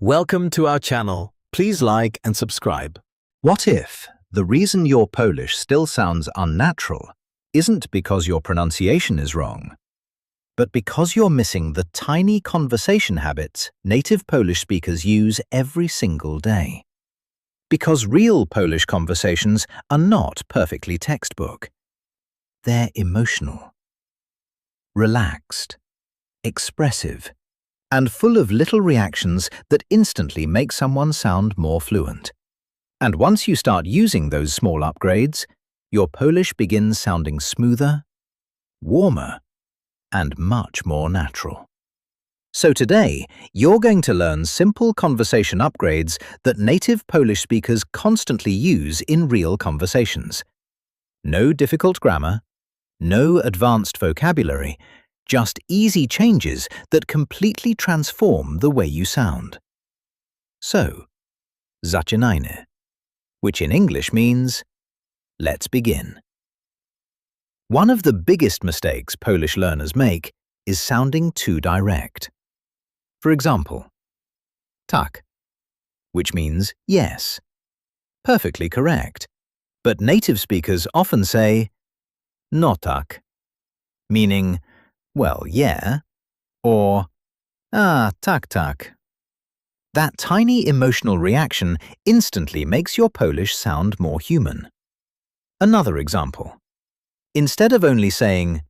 Welcome to our channel. Please like and subscribe. What if the reason your Polish still sounds unnatural isn't because your pronunciation is wrong, but because you're missing the tiny conversation habits native Polish speakers use every single day? Because real Polish conversations are not perfectly textbook. They're emotional, relaxed, expressive, and full of little reactions that instantly make someone sound more fluent. And once you start using those small upgrades, your Polish begins sounding smoother, warmer, and much more natural. So today, you're going to learn simple conversation upgrades that native Polish speakers constantly use in real conversations. No difficult grammar, no advanced vocabulary, just easy changes that completely transform the way you sound. So, zaczynajmy, which in English means, let's begin. One of the biggest mistakes Polish learners make is sounding too direct. For example, tak, which means yes. Perfectly correct. But native speakers often say no tak, meaning well, yeah, or tak, tak. That tiny emotional reaction instantly makes your Polish sound more human. Another example. Instead of only saying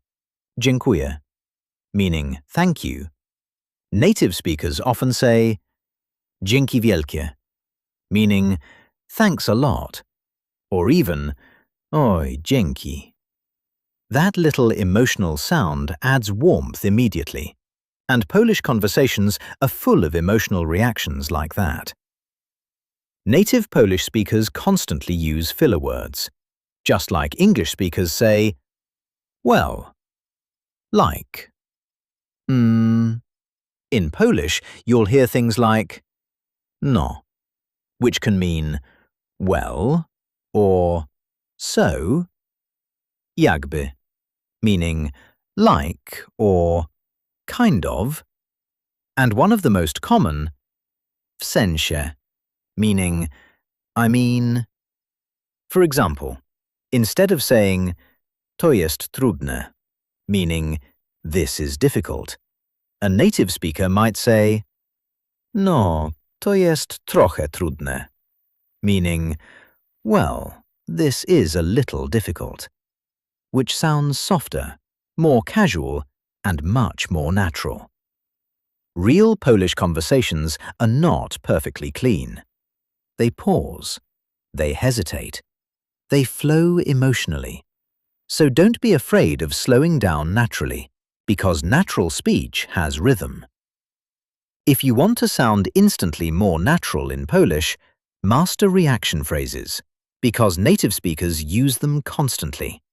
dziękuję, meaning thank you, native speakers often say dzięki wielkie, meaning thanks a lot, or even oj, dzięki. That little emotional sound adds warmth immediately, and Polish conversations are full of emotional reactions like that. Native Polish speakers constantly use filler words, just like English speakers say, well, like. In Polish, you'll hear things like no, which can mean well or so, jakby, meaning like or kind of, and one of the most common, w sensie, meaning I mean. For example, instead of saying to jest trudne, meaning this is difficult, a native speaker might say no, to jest trochę trudne, meaning well, this is a little difficult, which sounds softer, more casual, and much more natural. Real Polish conversations are not perfectly clean. They pause, they hesitate, they flow emotionally. So don't be afraid of slowing down naturally, because natural speech has rhythm. If you want to sound instantly more natural in Polish, master reaction phrases, because native speakers use them constantly.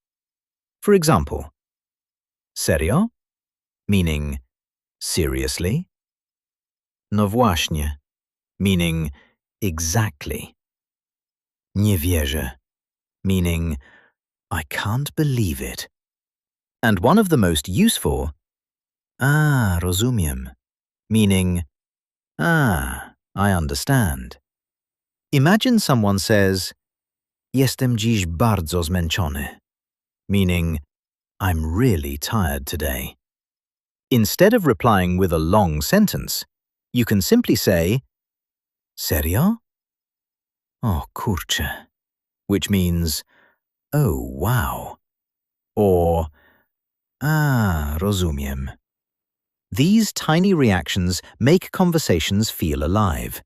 For example, serio, meaning seriously. No właśnie, meaning exactly. Nie wierzę, meaning I can't believe it. And one of the most useful, rozumiem, meaning I understand. Imagine someone says, jestem dziś bardzo zmęczony, meaning I'm really tired today. Instead of replying with a long sentence, you can simply say, serio? O kurczę, which means, oh wow, or rozumiem. These tiny reactions make conversations feel alive.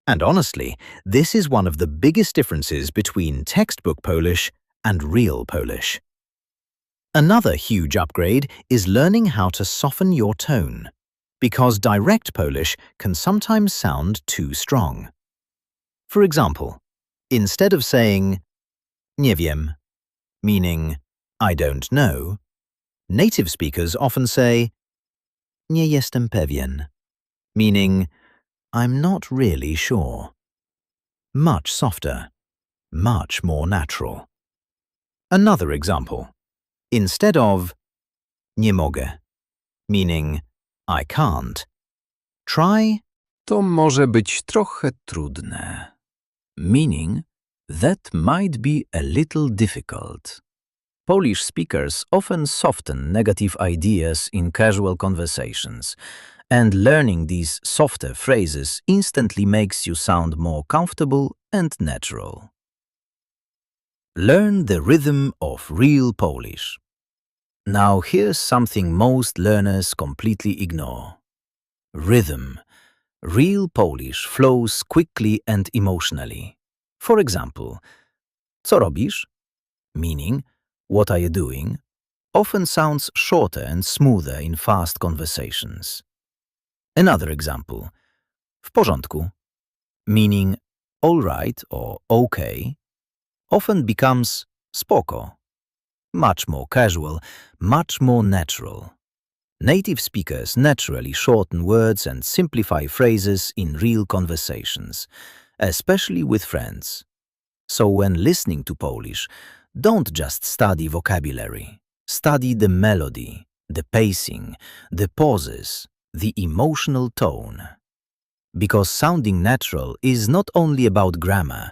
And honestly, this is one of the biggest differences between textbook Polish and real Polish. Another huge upgrade is learning how to soften your tone, because direct Polish can sometimes sound too strong. For example, instead of saying nie wiem, meaning I don't know, native speakers often say nie jestem pewien, meaning I'm not really sure. Much softer, much more natural. Another example. Instead of nie mogę, meaning I can't, try To może być trochę trudne. Meaning, that might be a little difficult. Polish speakers often soften negative ideas in casual conversations, and learning these softer phrases instantly makes you sound more comfortable and natural. Learn the rhythm of real Polish. Now here's something most learners completely ignore. Rhythm. Real Polish flows quickly and emotionally. For example, co robisz? Meaning, what are you doing? Often sounds shorter and smoother in fast conversations. Another example, w porządku, meaning all right or okay, often becomes spoko, much more casual, much more natural. Native speakers naturally shorten words and simplify phrases in real conversations, especially with friends. So when listening to Polish, don't just study vocabulary. Study the melody, the pacing, the pauses, the emotional tone. Because sounding natural is not only about grammar,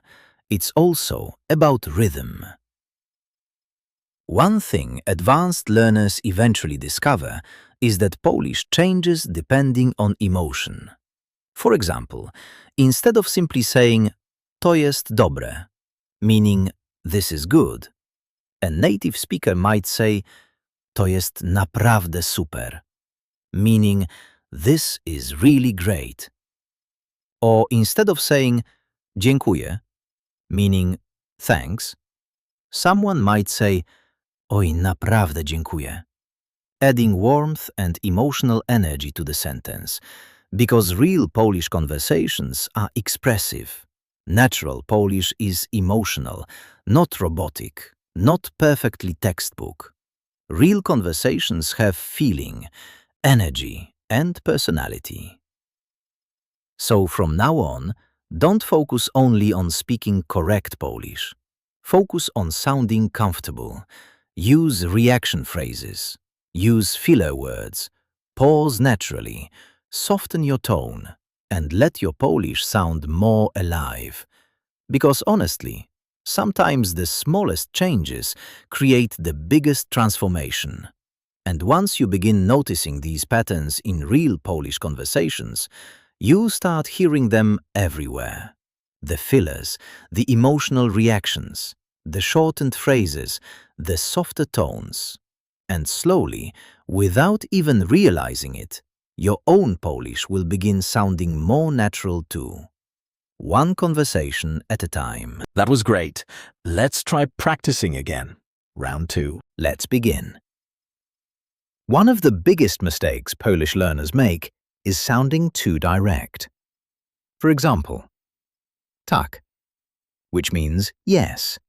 it's also about rhythm. One thing advanced learners eventually discover is that Polish changes depending on emotion. For example, instead of simply saying to jest dobre, meaning this is good, a native speaker might say to jest naprawdę super, meaning this is really great. Or instead of saying dziękuję, meaning thanks, someone might say oj naprawdę dziękuję, adding warmth and emotional energy to the sentence, because real Polish conversations are expressive. Natural Polish is emotional, not robotic, not perfectly textbook. Real conversations have feeling, energy, and personality. So from now on, don't focus only on speaking correct Polish. Focus on sounding comfortable. Use reaction phrases. Use filler words. Pause naturally. Soften your tone. And let your Polish sound more alive. Because honestly, sometimes the smallest changes create the biggest transformation. And once you begin noticing these patterns in real Polish conversations, you start hearing them everywhere. The fillers, the emotional reactions, the shortened phrases, the softer tones. And slowly, without even realizing it, your own Polish will begin sounding more natural too. One conversation at a time. That was great. Let's try practicing again. Round 2. Let's begin. One of the biggest mistakes Polish learners make is sounding too direct. For example, tak, which means yes.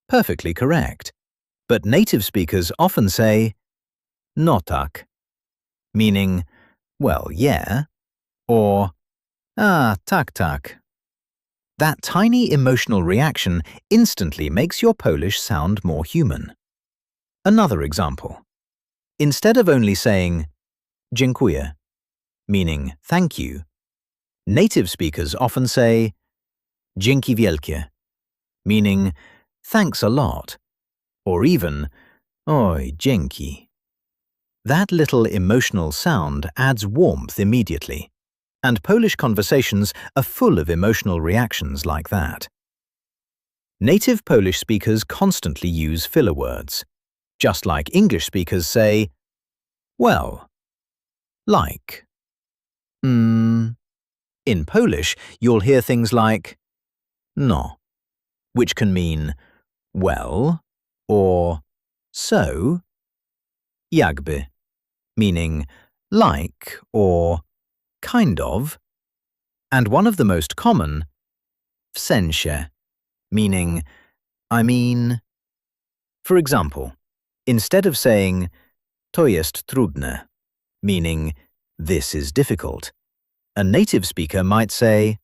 Perfectly correct. But native speakers often say no tak, meaning, well, yeah, or tak tak. That tiny emotional reaction instantly makes your Polish sound more human. Another example. Instead of only saying dziękuję, meaning thank you, native speakers often say dzięki wielkie, meaning thanks a lot, or even oj dzięki. That little emotional sound adds warmth immediately, and Polish conversations are full of emotional reactions like that. Native Polish speakers constantly use filler words, just like English speakers say, well, like. In Polish, you'll hear things like no, which can mean well or so, jakby, meaning like or kind of, and one of the most common, w sensie, meaning I mean. For example, instead of saying to jest trudne, meaning this is difficult, a native speaker might say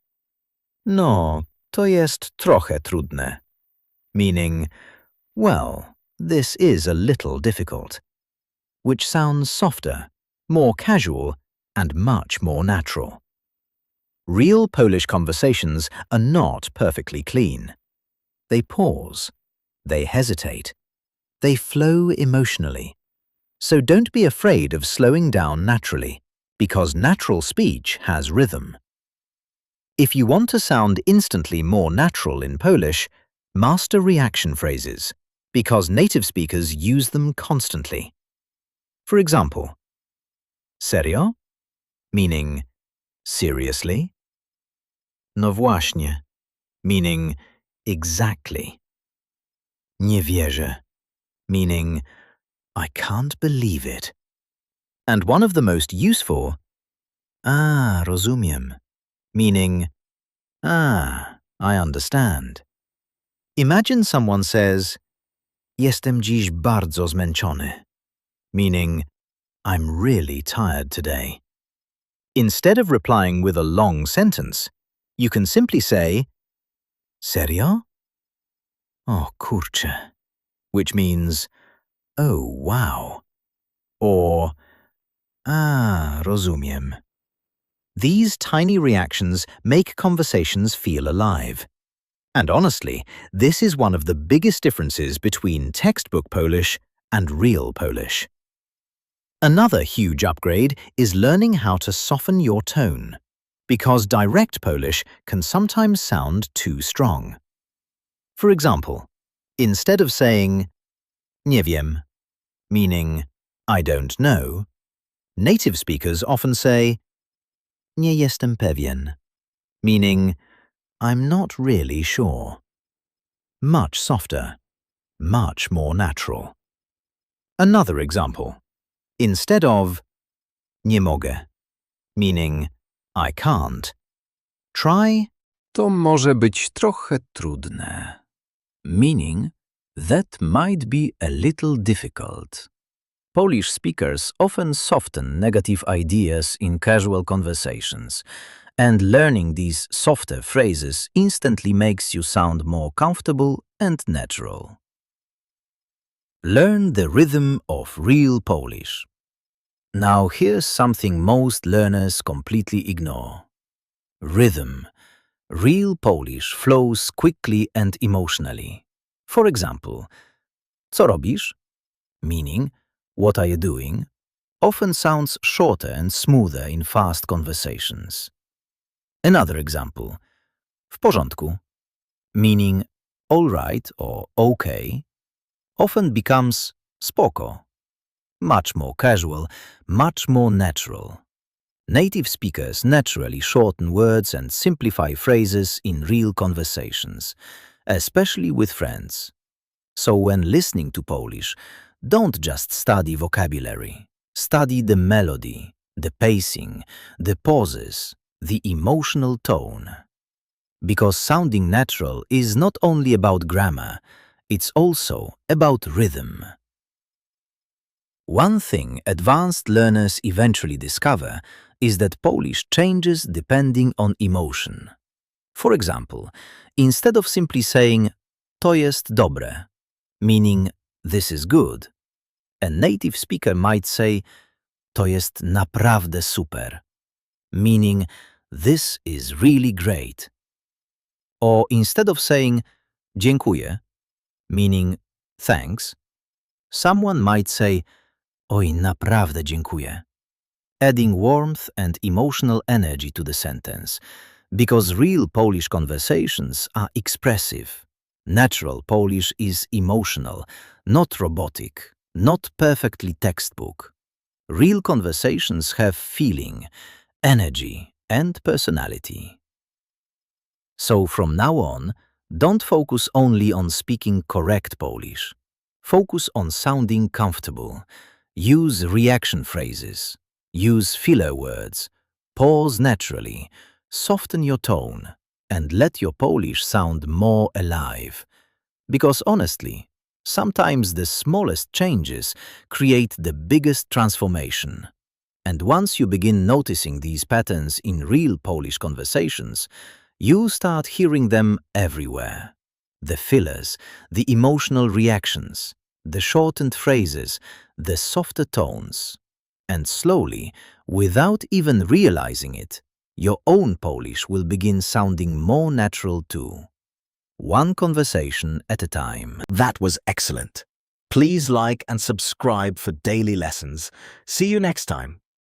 no, to jest trochę trudne, meaning well, this is a little difficult, which sounds softer, more casual, and much more natural. Real Polish conversations are not perfectly clean. They pause. They hesitate. They flow emotionally. So don't be afraid of slowing down naturally, because natural speech has rhythm. If you want to sound instantly more natural in Polish, master reaction phrases, because native speakers use them constantly. For example, serio? Meaning seriously? No właśnie, meaning exactly. Nie wierzę, meaning I can't believe it. And one of the most useful, rozumiem, meaning I understand. Imagine someone says, jestem dziś bardzo zmęczony, meaning I'm really tired today. Instead of replying with a long sentence, you can simply say, serio? O kurczę, which means, oh wow, or rozumiem. These tiny reactions make conversations feel alive. And honestly, this is one of the biggest differences between textbook Polish and real Polish. Another huge upgrade is learning how to soften your tone, because direct Polish can sometimes sound too strong. For example, instead of saying nie wiem, meaning I don't know, native speakers often say nie jestem pewien, meaning I'm not really sure. Much softer, much more natural. Another example. Instead of nie mogę, meaning I can't, try To może być trochę trudne. Meaning, that might be a little difficult. Polish speakers often soften negative ideas in casual conversations, and learning these softer phrases instantly makes you sound more comfortable and natural. Learn the rhythm of real Polish. Now here's something most learners completely ignore. Rhythm. Real Polish flows quickly and emotionally. For example, co robisz? Meaning, what are you doing? Often sounds shorter and smoother in fast conversations. Another example, w porządku, meaning all right or okay, often becomes spoko, much more casual, much more natural. Native speakers naturally shorten words and simplify phrases in real conversations, especially with friends. So when listening to Polish, don't just study vocabulary. Study the melody, the pacing, the pauses, the emotional tone. Because sounding natural is not only about grammar, it's also about rhythm. One thing advanced learners eventually discover is that Polish changes depending on emotion. For example, instead of simply saying to jest dobre, meaning this is good, a native speaker might say to jest naprawdę super, meaning this is really great. Or instead of saying dziękuję, meaning thanks, someone might say oj, naprawdę dziękuję, adding warmth and emotional energy to the sentence, because real Polish conversations are expressive. Natural Polish is emotional, not robotic, not perfectly textbook. Real conversations have feeling, energy, and personality. So from now on, don't focus only on speaking correct Polish. Focus on sounding comfortable. Use reaction phrases. Use filler words. Pause naturally. Soften your tone. And let your Polish sound more alive. Because honestly, sometimes the smallest changes create the biggest transformation. And once you begin noticing these patterns in real Polish conversations, you start hearing them everywhere. The fillers, the emotional reactions, the shortened phrases, the softer tones. And slowly, without even realizing it, your own Polish will begin sounding more natural too. One conversation at a time. That was excellent. Please like and subscribe for daily lessons. See you next time.